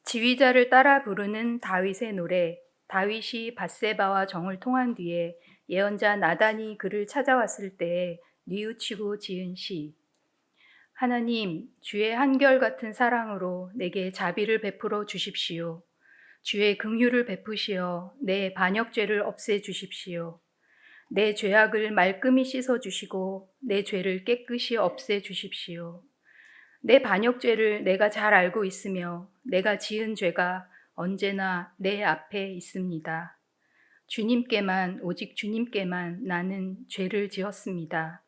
지휘자를 따라 부르는 다윗의 노래. 다윗이 밧세바와 정을 통한 뒤에 예언자 나단이 그를 찾아왔을 때에 뉘우치고 지은 시. 하나님, 주의 한결같은 사랑으로 내게 자비를 베풀어 주십시오. 주의 긍휼을 베푸시어 내 반역죄를 없애 주십시오. 내 죄악을 말끔히 씻어 주시고 내 죄를 깨끗이 없애 주십시오. 내 반역죄를 내가 잘 알고 있으며 내가 지은 죄가 언제나 내 앞에 있습니다. 주님께만, 오직 주님께만 나는 죄를 지었습니다.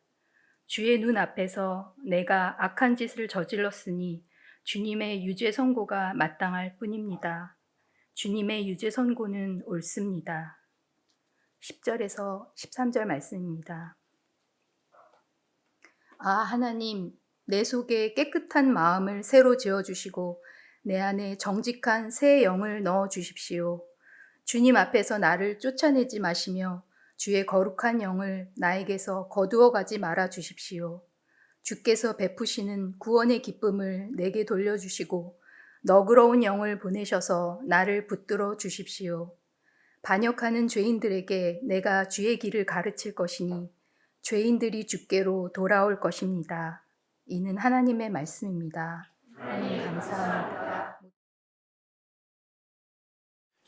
주의 눈 앞에서 내가 악한 짓을 저질렀으니 주님의 유죄 선고가 마땅할 뿐입니다. 주님의 유죄 선고는 옳습니다. 10절에서 13절 말씀입니다. 아, 하나님, 내 속에 깨끗한 마음을 새로 지어주시고 내 안에 정직한 새 영을 넣어주십시오. 주님 앞에서 나를 쫓아내지 마시며 주의 거룩한 영을 나에게서 거두어 가지 말아 주십시오. 주께서 베푸시는 구원의 기쁨을 내게 돌려주시고 너그러운 영을 보내셔서 나를 붙들어 주십시오. 반역하는 죄인들에게 내가 주의 길을 가르칠 것이니 죄인들이 주께로 돌아올 것입니다. 이는 하나님의 말씀입니다. 하나님 감사합니다.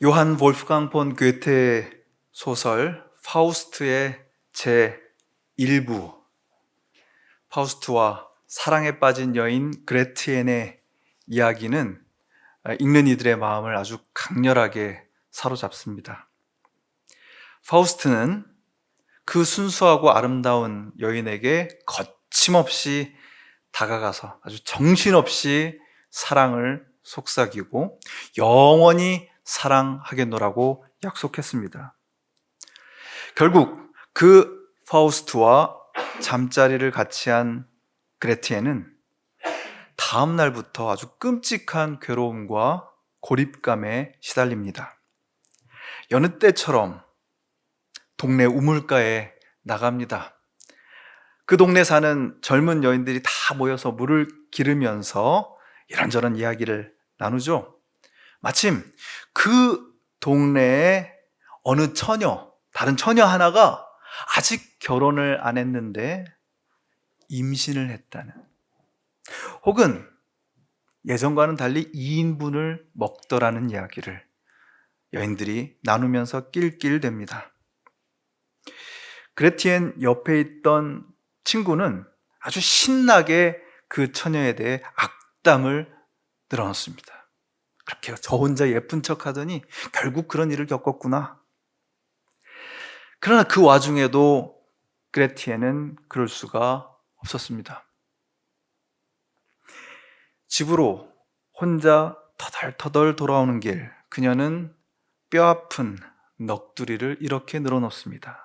요한 볼프강 폰 괴테의 소설 파우스트의 제 1부, 파우스트와 사랑에 빠진 여인 그레티엔의 이야기는 읽는 이들의 마음을 아주 강렬하게 사로잡습니다. 파우스트는 그 순수하고 아름다운 여인에게 거침없이 다가가서 아주 정신없이 사랑을 속삭이고 영원히 사랑하겠노라고 약속했습니다. 결국 그 파우스트와 잠자리를 같이 한 그레티엔은 다음 날부터 아주 끔찍한 괴로움과 고립감에 시달립니다. 여느 때처럼 동네 우물가에 나갑니다. 그 동네 사는 젊은 여인들이 다 모여서 물을 기르면서 이런저런 이야기를 나누죠. 마침 그 동네에 어느 다른 처녀 하나가 아직 결혼을 안 했는데 임신을 했다는, 혹은 예전과는 달리 2인분을 먹더라는 이야기를 여인들이 나누면서 낄낄댑니다. 그레티엔 옆에 있던 친구는 아주 신나게 그 처녀에 대해 악담을 늘어놓습니다. 그렇게 저 혼자 예쁜 척 하더니 결국 그런 일을 겪었구나. 그러나 그 와중에도 그레티엔은 그럴 수가 없었습니다. 집으로 혼자 터덜터덜 돌아오는 길, 그녀는 뼈아픈 넋두리를 이렇게 늘어놓습니다.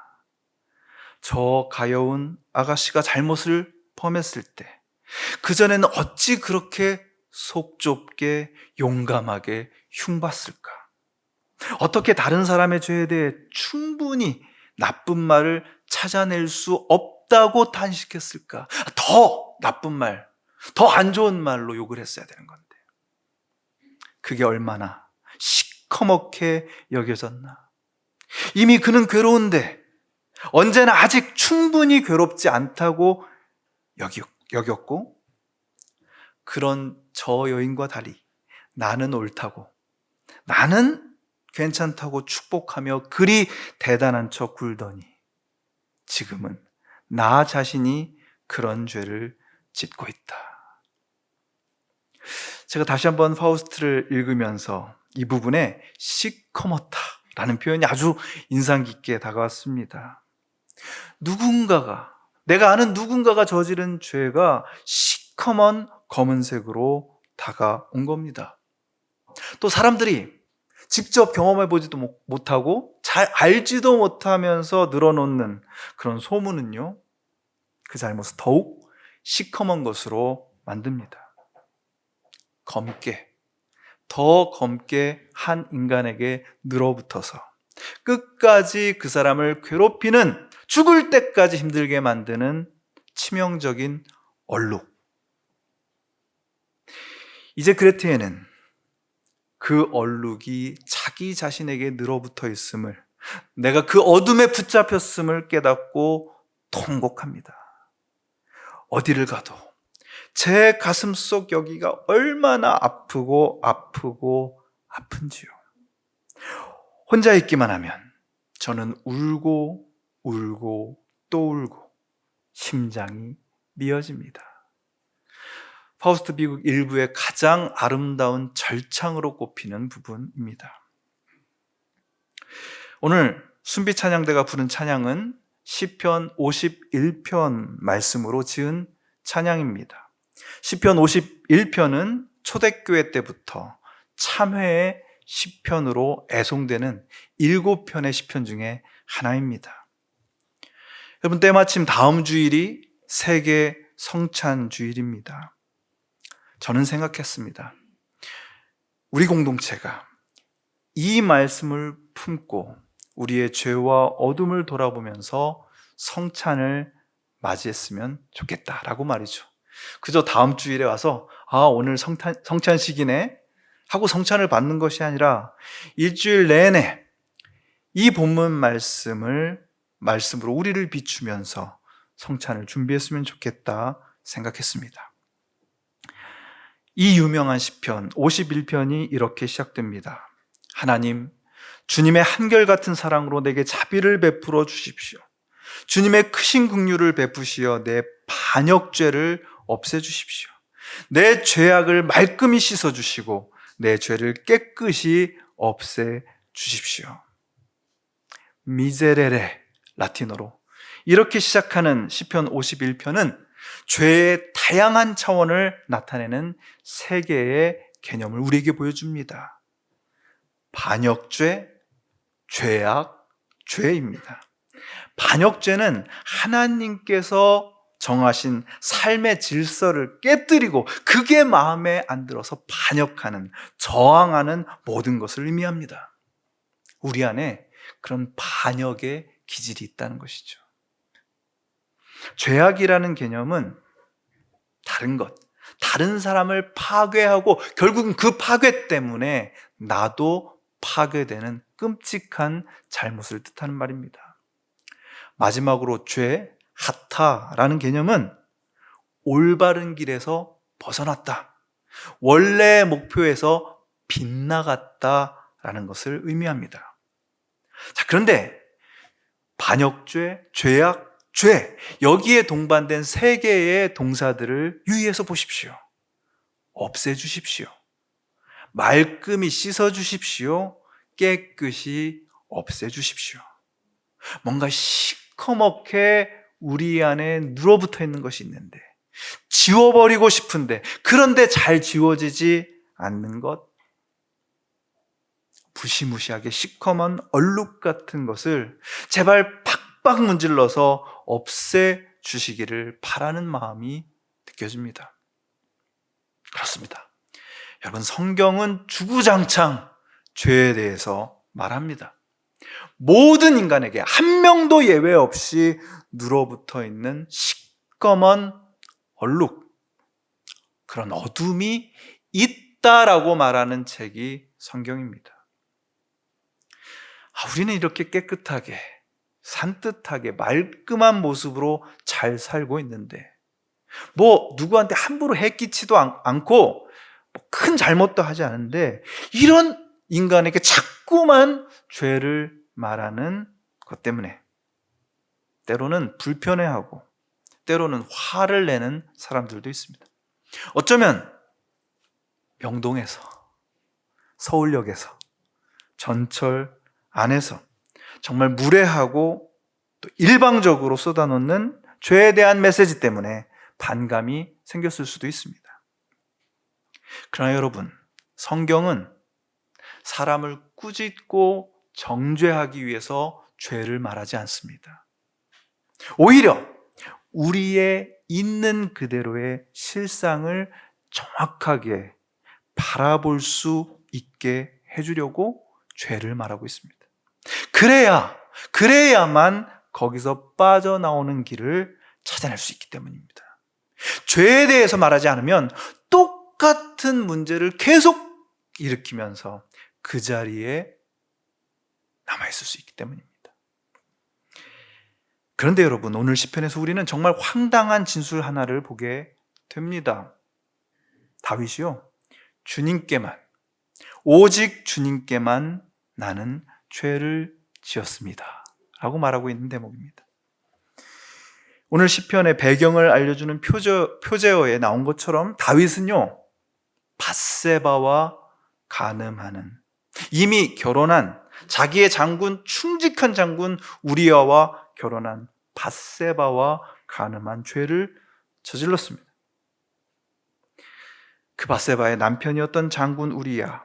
저 가여운 아가씨가 잘못을 범했을 때 그전에는 어찌 그렇게 속 좁게 용감하게 흉봤을까? 어떻게 다른 사람의 죄에 대해 충분히 나쁜 말을 찾아낼 수 없다고 탄식했을까? 더 나쁜 말, 더 안 좋은 말로 욕을 했어야 되는 건데 그게 얼마나 시커멓게 여겨졌나? 이미 그는 괴로운데 언제나 아직 충분히 괴롭지 않다고 여겼고, 그런 저 여인과 달리 나는 옳다고, 나는 괜찮다고 축복하며 그리 대단한 척 굴더니 지금은 나 자신이 그런 죄를 짓고 있다. 제가 다시 한번 파우스트를 읽으면서 이 부분에 시커멓다라는 표현이 아주 인상 깊게 다가왔습니다. 내가 아는 누군가가 저지른 죄가 시커먼 검은색으로 다가온 겁니다. 또 사람들이 직접 경험해보지도 못하고 잘 알지도 못하면서 늘어놓는 그런 소문은요, 그 잘못을 더욱 시커먼 것으로 만듭니다. 더 검게 한 인간에게 늘어붙어서 끝까지 그 사람을 괴롭히는, 죽을 때까지 힘들게 만드는 치명적인 얼룩. 이제 그레티엔은 그 얼룩이 자기 자신에게 늘어붙어 있음을, 내가 그 어둠에 붙잡혔음을 깨닫고 통곡합니다. 어디를 가도 제 가슴 속 여기가 얼마나 아프고 아픈지요. 혼자 있기만 하면 저는 울고 또 울고 심장이 미어집니다. 파우스트 비극 1부의 가장 아름다운 절창으로 꼽히는 부분입니다. 오늘 순비 찬양대가 부른 찬양은 시편 51편 말씀으로 지은 찬양입니다. 시편 51편은 초대교회 때부터 참회의 시편으로 애송되는 7편의 시편 중에 하나입니다. 여러분, 때마침 다음 주일이 세계 성찬 주일입니다. 저는 생각했습니다. 우리 공동체가 이 말씀을 품고 우리의 죄와 어둠을 돌아보면서 성찬을 맞이했으면 좋겠다라고 말이죠. 그저 다음 주일에 와서 오늘 성찬식이네 하고 성찬을 받는 것이 아니라 일주일 내내 이 본문 말씀으로 우리를 비추면서 성찬을 준비했으면 좋겠다 생각했습니다. 이 유명한 시편 51편이 이렇게 시작됩니다. 하나님, 주님의 한결같은 사랑으로 내게 자비를 베풀어 주십시오. 주님의 크신 긍휼을 베푸시어 내 반역죄를 없애주십시오. 내 죄악을 말끔히 씻어주시고 내 죄를 깨끗이 없애주십시오. 미제레레, 라틴어로 이렇게 시작하는 시편 51편은 죄의 다양한 차원을 나타내는 세 개의 개념을 우리에게 보여줍니다. 반역죄, 죄악, 죄입니다. 반역죄는 하나님께서 정하신 삶의 질서를 깨뜨리고 그게 마음에 안 들어서 반역하는, 저항하는 모든 것을 의미합니다. 우리 안에 그런 반역의 기질이 있다는 것이죠. 죄악이라는 개념은 다른 사람을 파괴하고 결국은 그 파괴 때문에 나도 파괴되는 끔찍한 잘못을 뜻하는 말입니다. 마지막으로 죄, 하타라는 개념은 올바른 길에서 벗어났다, 원래의 목표에서 빗나갔다라는 것을 의미합니다. 자, 그런데 반역죄, 죄악, 죄, 여기에 동반된 세 개의 동사들을 유의해서 보십시오. 없애주십시오. 말끔히 씻어주십시오. 깨끗이 없애주십시오. 뭔가 시커멓게 우리 안에 눌어붙어 있는 것이 있는데, 지워버리고 싶은데, 그런데 잘 지워지지 않는 것, 무시무시하게 시커먼 얼룩 같은 것을 제발 팍팍 문질러서 없애주시기를 바라는 마음이 느껴집니다. 그렇습니다. 여러분, 성경은 주구장창 죄에 대해서 말합니다. 모든 인간에게 한 명도 예외 없이 눌어붙어 있는 시꺼먼 얼룩, 그런 어둠이 있다라고 말하는 책이 성경입니다. 우리는 이렇게 깨끗하게, 산뜻하게, 말끔한 모습으로 잘 살고 있는데, 누구한테 함부로 해끼지도 않고 큰 잘못도 하지 않은데, 이런 인간에게 자꾸만 죄를 말하는 것 때문에 때로는 불편해하고 때로는 화를 내는 사람들도 있습니다. 어쩌면 명동에서, 서울역에서, 전철 안에서 정말 무례하고 또 일방적으로 쏟아놓는 죄에 대한 메시지 때문에 반감이 생겼을 수도 있습니다. 그러나 여러분, 성경은 사람을 꾸짖고 정죄하기 위해서 죄를 말하지 않습니다. 오히려 우리의 있는 그대로의 실상을 정확하게 바라볼 수 있게 해주려고 죄를 말하고 있습니다. 그래야만 거기서 빠져나오는 길을 찾아낼 수 있기 때문입니다. 죄에 대해서 말하지 않으면 똑같은 문제를 계속 일으키면서 그 자리에 남아있을 수 있기 때문입니다. 그런데 여러분, 오늘 시편에서 우리는 정말 황당한 진술 하나를 보게 됩니다. 다윗이요, 주님께만, 오직 주님께만 나는 죄를 지었습니다 라고 말하고 있는 대목입니다. 오늘 시편의 배경을 알려주는 표제어에 나온 것처럼 다윗은요, 밧세바와 간음하는, 이미 결혼한 자기의 장군, 충직한 장군 우리아와 결혼한 밧세바와 간음한 죄를 저질렀습니다. 그 밧세바의 남편이었던 장군 우리아,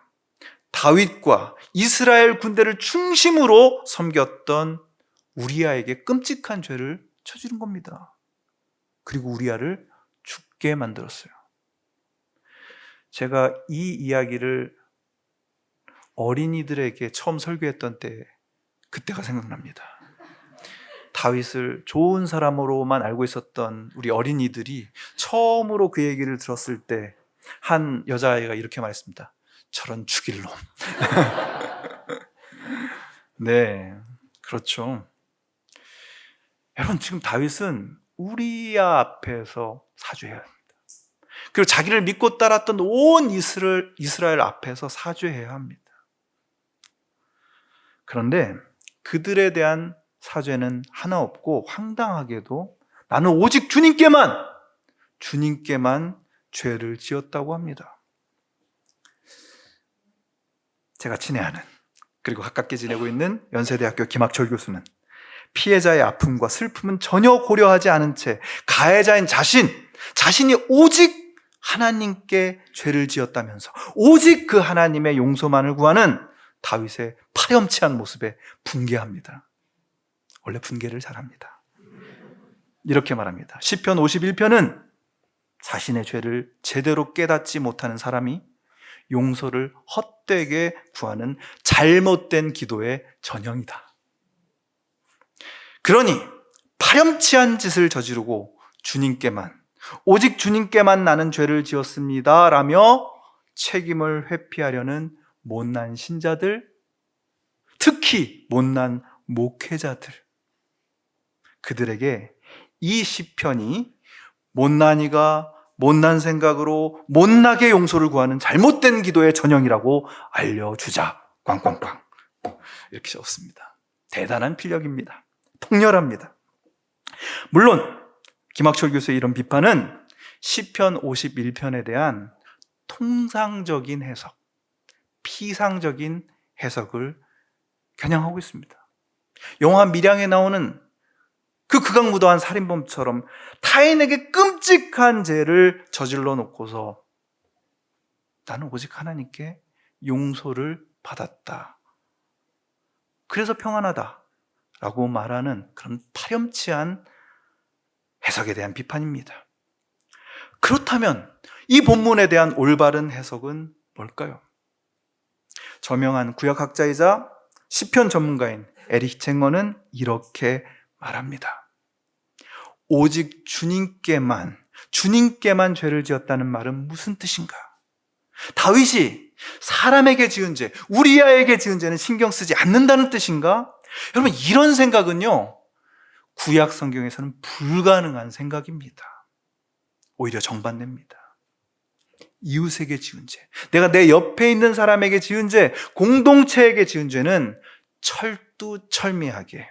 다윗과 이스라엘 군대를 중심으로 섬겼던 우리아에게 끔찍한 죄를 저지른 겁니다. 그리고 우리아를 죽게 만들었어요. 제가 이 이야기를 어린이들에게 처음 설교했던 그때가 생각납니다. 다윗을 좋은 사람으로만 알고 있었던 우리 어린이들이 처음으로 그 얘기를 들었을 때 한 여자아이가 이렇게 말했습니다. 저런 죽일 놈. 네, 그렇죠. 여러분, 지금 다윗은 우리아 앞에서 사죄해야 합니다. 그리고 자기를 믿고 따랐던 온 이스라엘 앞에서 사죄해야 합니다. 그런데 그들에 대한 사죄는 하나 없고, 황당하게도 나는 오직 주님께만 죄를 지었다고 합니다. 제가 친애하는, 그리고 가깝게 지내고 있는 연세대학교 김학철 교수는 피해자의 아픔과 슬픔은 전혀 고려하지 않은 채 가해자인 자신이 오직 하나님께 죄를 지었다면서 오직 그 하나님의 용서만을 구하는 다윗의 파렴치한 모습에 분개합니다. 원래 분개를 잘합니다. 이렇게 말합니다. 시편 51편은 자신의 죄를 제대로 깨닫지 못하는 사람이 용서를 헛되게 구하는 잘못된 기도의 전형이다. 그러니 파렴치한 짓을 저지르고 오직 주님께만 나는 죄를 지었습니다 라며 책임을 회피하려는 못난 신자들, 특히 못난 목회자들, 그들에게 이 시편이 못난이가 못난 생각으로 못나게 용서를 구하는 잘못된 기도의 전형이라고 알려주자. 꽝꽝꽝. 이렇게 적었습니다. 대단한 필력입니다. 통렬합니다. 물론 김학철 교수의 이런 비판은 시편 51편에 대한 통상적인 해석, 피상적인 해석을 겨냥하고 있습니다. 영화 밀양에 나오는 그 극악무도한 살인범처럼 타인에게 끔찍한 죄를 저질러 놓고서 나는 오직 하나님께 용서를 받았다, 그래서 평안하다 라고 말하는 그런 파렴치한 해석에 대한 비판입니다. 그렇다면 이 본문에 대한 올바른 해석은 뭘까요? 저명한 구역학자이자 시편 전문가인 에릭 쟁어는 이렇게 말합니다. 오직 주님께만 죄를 지었다는 말은 무슨 뜻인가? 다윗이 사람에게 지은 죄, 우리아에게 지은 죄는 신경 쓰지 않는다는 뜻인가? 여러분, 이런 생각은요, 구약 성경에서는 불가능한 생각입니다. 오히려 정반대입니다. 이웃에게 지은 죄, 내가 내 옆에 있는 사람에게 지은 죄, 공동체에게 지은 죄는 철두철미하게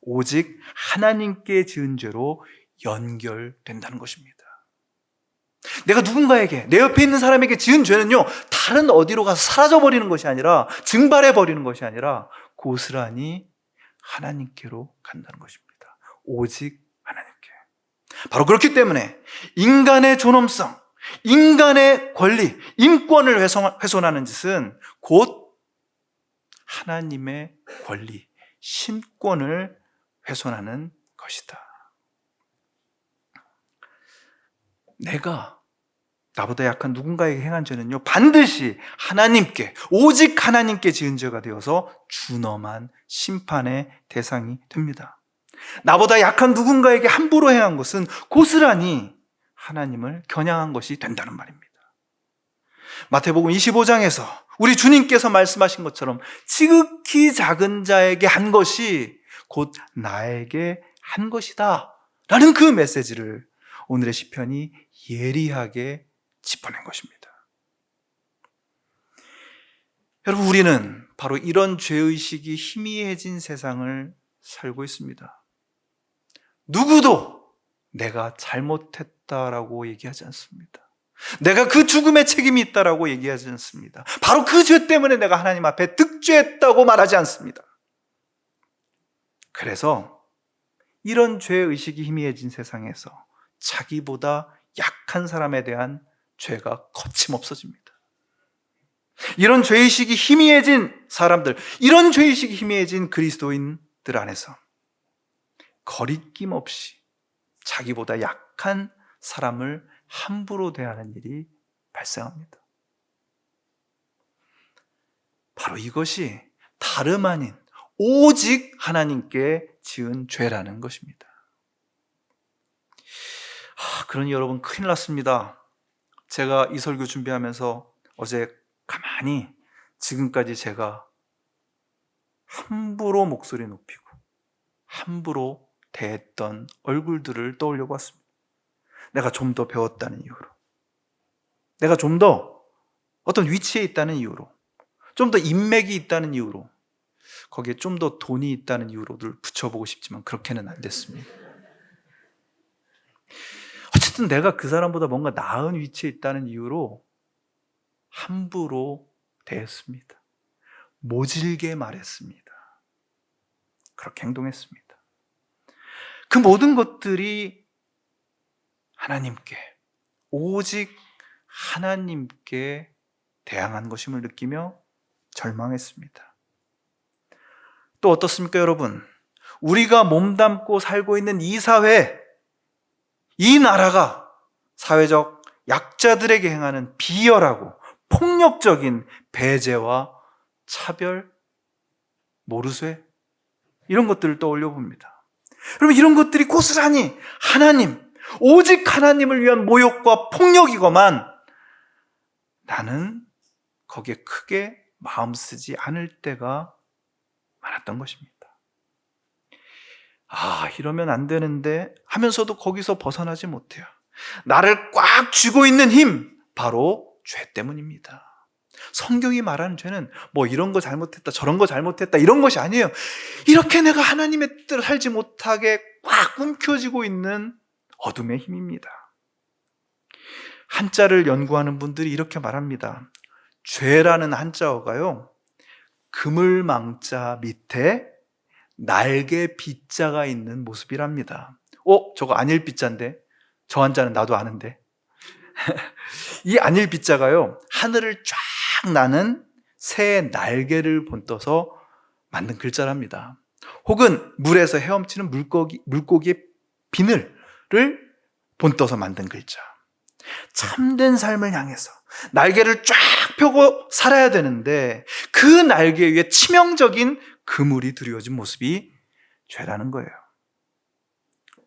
오직 하나님께 지은 죄로 연결된다는 것입니다. 내가 누군가에게, 내 옆에 있는 사람에게 지은 죄는요, 다른 어디로 가서 사라져버리는 것이 아니라, 증발해버리는 것이 아니라 고스란히 하나님께로 간다는 것입니다. 오직 하나님께. 바로 그렇기 때문에 인간의 존엄성, 인간의 권리, 인권을 훼손하는 짓은 곧 하나님의 권리, 신권을 훼손하는 것이다. 내가 나보다 약한 누군가에게 행한 죄는요, 반드시 하나님께, 오직 하나님께 지은 죄가 되어서 준엄한 심판의 대상이 됩니다. 나보다 약한 누군가에게 함부로 행한 것은 고스란히 하나님을 겨냥한 것이 된다는 말입니다. 마태복음 25장에서 우리 주님께서 말씀하신 것처럼 지극히 작은 자에게 한 것이 곧 나에게 한 것이다 라는 그 메시지를 오늘의 시편이 예리하게 짚어낸 것입니다. 여러분, 우리는 바로 이런 죄의식이 희미해진 세상을 살고 있습니다. 누구도 내가 잘못했다라고 얘기하지 않습니다. 내가 그 죽음에 책임이 있다라고 얘기하지 않습니다. 바로 그 죄 때문에 내가 하나님 앞에 득죄했다고 말하지 않습니다. 그래서 이런 죄의식이 희미해진 세상에서 자기보다 약한 사람에 대한 죄가 거침없어집니다. 이런 죄의식이 희미해진 사람들, 이런 죄의식이 희미해진 그리스도인들 안에서 거리낌 없이 자기보다 약한 사람을 함부로 대하는 일이 발생합니다. 바로 이것이 다름 아닌 오직 하나님께 지은 죄라는 것입니다. 그러니 여러분, 큰일 났습니다. 제가 이 설교 준비하면서 어제 가만히 지금까지 제가 함부로 목소리 높이고 함부로 대했던 얼굴들을 떠올려 봤습니다. 내가 좀 더 배웠다는 이유로, 내가 좀 더 어떤 위치에 있다는 이유로, 좀 더 인맥이 있다는 이유로, 거기에 좀 더 돈이 있다는 이유로를 붙여보고 싶지만 그렇게는 안 됐습니다. 어쨌든 내가 그 사람보다 뭔가 나은 위치에 있다는 이유로 함부로 대했습니다. 모질게 말했습니다. 그렇게 행동했습니다. 그 모든 것들이 하나님께, 오직 하나님께 대항한 것임을 느끼며 절망했습니다. 또 어떻습니까, 여러분? 우리가 몸담고 살고 있는 이 사회, 이 나라가 사회적 약자들에게 행하는 비열하고 폭력적인 배제와 차별, 모르쇠, 이런 것들을 떠올려 봅니다. 여러분, 이런 것들이 고스란히 하나님, 오직 하나님을 위한 모욕과 폭력이거만 나는 거기에 크게 마음 쓰지 않을 때가 많았던 것입니다. 이러면 안 되는데 하면서도 거기서 벗어나지 못해요. 나를 꽉 쥐고 있는 힘, 바로 죄 때문입니다. 성경이 말하는 죄는 뭐 이런 거 잘못했다, 저런 거 잘못했다, 이런 것이 아니에요. 이렇게 내가 하나님의 뜻대로 살지 못하게 꽉 움켜쥐고 있는 어둠의 힘입니다. 한자를 연구하는 분들이 이렇게 말합니다. 죄라는 한자어가요, 그물망자 밑에 날개 빗자가 있는 모습이랍니다. 저거 안일 빗자인데? 저 한자는 나도 아는데. 이 안일 빗자가요, 하늘을 쫙 나는 새의 날개를 본떠서 만든 글자랍니다. 혹은 물에서 헤엄치는 물고기의 비늘을 본떠서 만든 글자. 참된 삶을 향해서 날개를 쫙 펴고 살아야 되는데 그 날개 위에 치명적인 그물이 드리워진 모습이 죄라는 거예요.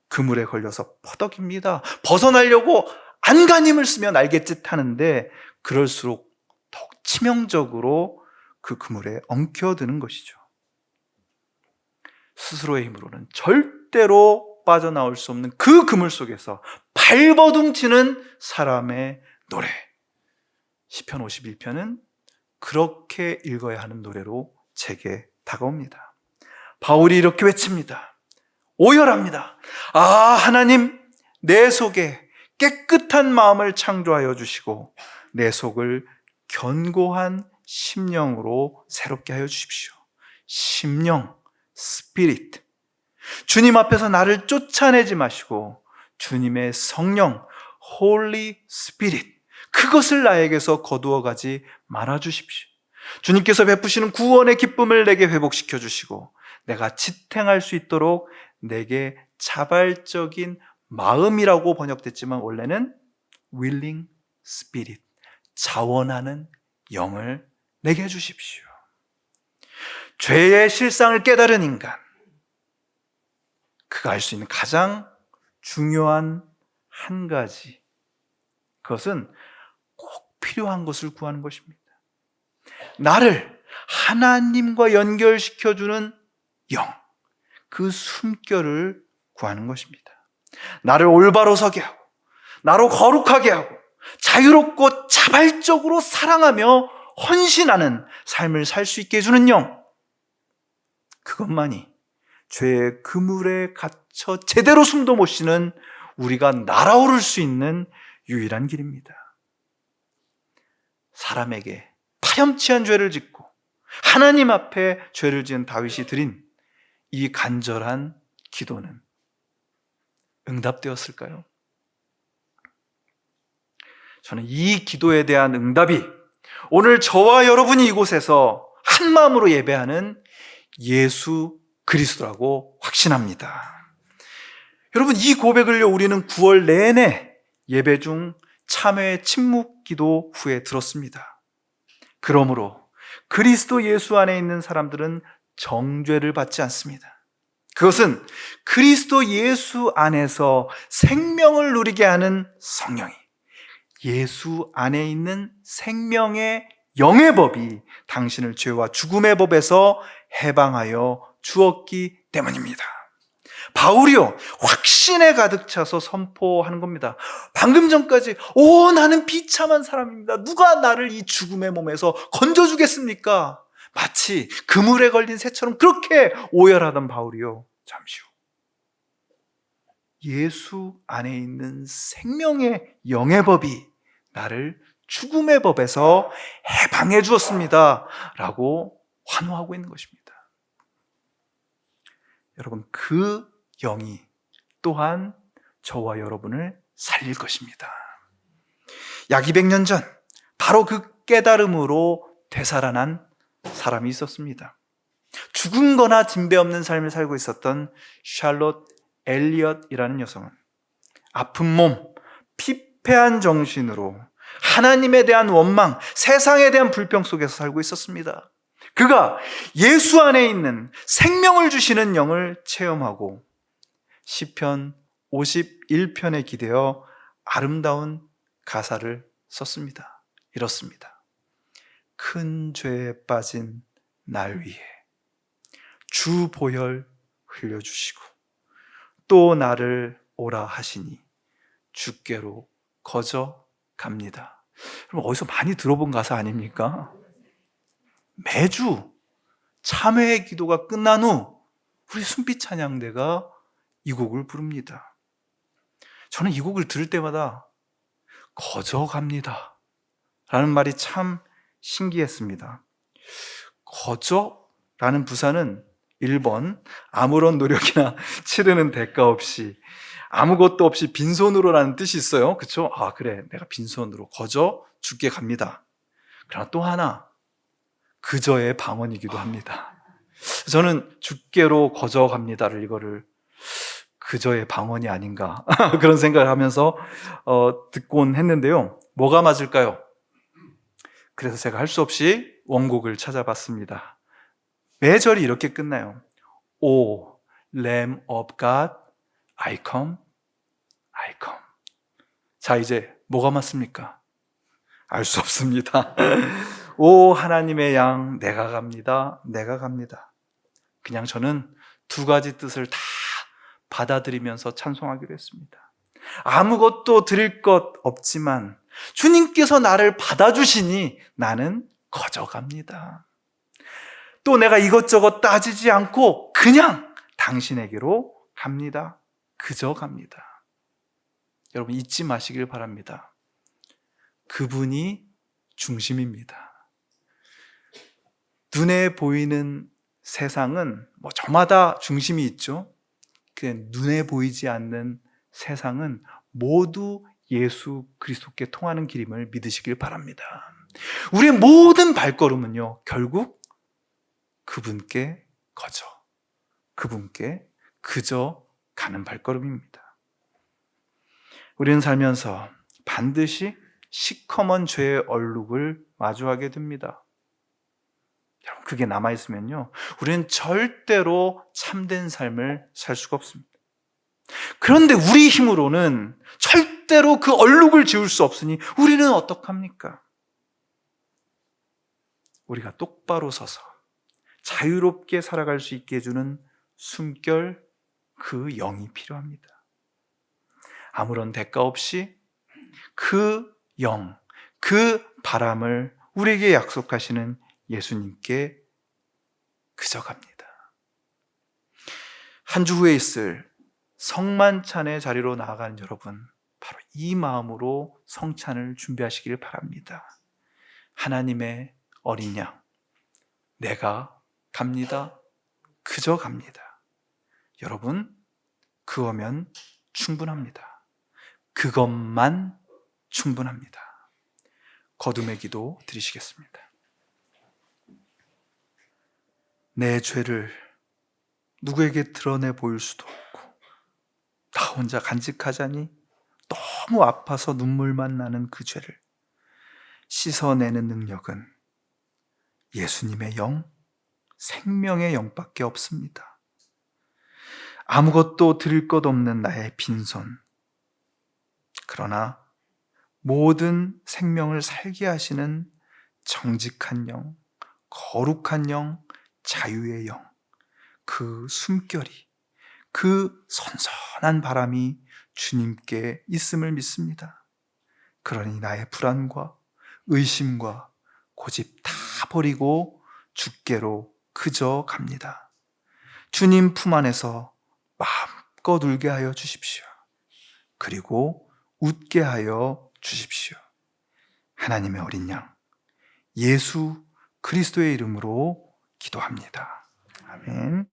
그물에 걸려서 퍼덕입니다. 벗어나려고 안간힘을 쓰며 날갯짓 하는데 그럴수록 더욱 치명적으로 그 그물에 엉켜드는 것이죠. 스스로의 힘으로는 절대로 빠져나올 수 없는 그 그물 속에서 발버둥치는 사람의 노래. 시편 51편은 그렇게 읽어야 하는 노래로 제게 다가옵니다. 바울이 이렇게 외칩니다. 오열합니다. 하나님, 내 속에 깨끗한 마음을 창조하여 주시고 내 속을 견고한 심령으로 새롭게 하여 주십시오. 심령, 스피릿. 주님 앞에서 나를 쫓아내지 마시고 주님의 성령, 홀리 스피릿, 그것을 나에게서 거두어 가지 말아 주십시오. 주님께서 베푸시는 구원의 기쁨을 내게 회복시켜 주시고 내가 지탱할 수 있도록 내게 자발적인 마음이라고 번역됐지만 원래는 willing spirit, 자원하는 영을 내게 해주십시오. 죄의 실상을 깨달은 인간, 그가 할 수 있는 가장 중요한 한 가지, 그것은 꼭 필요한 것을 구하는 것입니다. 나를 하나님과 연결시켜주는 영, 그 숨결을 구하는 것입니다. 나를 올바로 서게 하고 나로 거룩하게 하고 자유롭고 자발적으로 사랑하며 헌신하는 삶을 살 수 있게 해주는 영, 그것만이 죄의 그물에 갇혀 제대로 숨도 못 쉬는 우리가 날아오를 수 있는 유일한 길입니다. 사람에게 파렴치한 죄를 짓고 하나님 앞에 죄를 지은 다윗이 드린 이 간절한 기도는 응답되었을까요? 저는 이 기도에 대한 응답이 오늘 저와 여러분이 이곳에서 한 마음으로 예배하는 예수 그리스도라고 확신합니다. 여러분, 이 고백을요, 우리는 9월 내내 예배 중 참회 침묵 기도 후에 들었습니다. 그러므로 그리스도 예수 안에 있는 사람들은 정죄를 받지 않습니다. 그것은 그리스도 예수 안에서 생명을 누리게 하는 성령이, 예수 안에 있는 생명의 영의 법이 당신을 죄와 죽음의 법에서 해방하여 주었기 때문입니다. 바울이요, 확신에 가득 차서 선포하는 겁니다. 방금 전까지 나는 비참한 사람입니다. 누가 나를 이 죽음의 몸에서 건져주겠습니까? 마치 그물에 걸린 새처럼 그렇게 오열하던 바울이요, 잠시 후 예수 안에 있는 생명의 영의 법이 나를 죽음의 법에서 해방해 주었습니다 라고 환호하고 있는 것입니다. 여러분, 그 영이 또한 저와 여러분을 살릴 것입니다. 약 200년 전 바로 그 깨달음으로 되살아난 사람이 있었습니다. 죽은 거나 진배 없는 삶을 살고 있었던 샬롯 엘리엇이라는 여성은 아픈 몸, 피폐한 정신으로 하나님에 대한 원망, 세상에 대한 불평 속에서 살고 있었습니다. 그가 예수 안에 있는 생명을 주시는 영을 체험하고 시편 51편에 기대어 아름다운 가사를 썼습니다. 이렇습니다. 큰 죄에 빠진 날 위해 주 보혈 흘려주시고 또 나를 오라 하시니 주께로 거저 갑니다. 그럼 어디서 많이 들어본 가사 아닙니까? 매주 참회의 기도가 끝난 후 우리 순빛 찬양대가 이 곡을 부릅니다. 저는 이 곡을 들을 때마다 거저 갑니다 라는 말이 참 신기했습니다. 거저라는 부사는 1번 아무런 노력이나 치르는 대가 없이 아무것도 없이 빈손으로라는 뜻이 있어요. 그렇죠? 아, 그래, 내가 빈손으로 거저 주께 갑니다. 그러나 또 하나, 그저의 방언이기도 합니다. 저는 주께로 거저 갑니다를 이거를 그저의 방언이 아닌가 그런 생각을 하면서 듣곤 했는데요. 뭐가 맞을까요? 그래서 제가 할 수 없이 원곡을 찾아봤습니다. 매절이 이렇게 끝나요. O Lamb of God, I come, I come. 자, 이제 뭐가 맞습니까? 알 수 없습니다. 오 하나님의 양, 내가 갑니다, 내가 갑니다. 그냥 저는 두 가지 뜻을 다 받아들이면서 찬송하기로 했습니다. 아무것도 드릴 것 없지만 주님께서 나를 받아주시니 나는 거저 갑니다. 또 내가 이것저것 따지지 않고 그냥 당신에게로 갑니다. 그저 갑니다. 여러분, 잊지 마시길 바랍니다. 그분이 중심입니다. 눈에 보이는 세상은 저마다 중심이 있죠. 눈에 보이지 않는 세상은 모두 예수 그리스도께 통하는 길임을 믿으시길 바랍니다. 우리의 모든 발걸음은요, 결국 그분께 거저, 그분께 그저 가는 발걸음입니다. 우리는 살면서 반드시 시커먼 죄의 얼룩을 마주하게 됩니다. 여러분, 그게 남아있으면요, 우리는 절대로 참된 삶을 살 수가 없습니다. 그런데 우리 힘으로는 절대로 그 얼룩을 지울 수 없으니 우리는 어떡합니까? 우리가 똑바로 서서 자유롭게 살아갈 수 있게 해주는 숨결, 그 영이 필요합니다. 아무런 대가 없이 그 영, 그 바람을 우리에게 약속하시는 예수님께 그저 갑니다. 한 주 후에 있을 성만찬의 자리로 나아가는 여러분, 바로 이 마음으로 성찬을 준비하시길 바랍니다. 하나님의 어린 양, 내가 갑니다. 그저 갑니다. 여러분, 그거면 충분합니다. 그것만 충분합니다. 거듭의 기도 드리시겠습니다. 내 죄를 누구에게 드러내 보일 수도 없고 나 혼자 간직하자니 너무 아파서 눈물만 나는 그 죄를 씻어내는 능력은 예수님의 영, 생명의 영밖에 없습니다. 아무것도 드릴 것 없는 나의 빈손, 그러나 모든 생명을 살게 하시는 정직한 영, 거룩한 영, 자유의 영, 그 숨결이, 그 선선한 바람이 주님께 있음을 믿습니다. 그러니 나의 불안과 의심과 고집 다 버리고 주께로 그저 갑니다. 주님 품 안에서 마음껏 울게 하여 주십시오. 그리고 웃게 하여 주십시오. 하나님의 어린 양, 예수 그리스도의 이름으로 기도합니다. 아멘.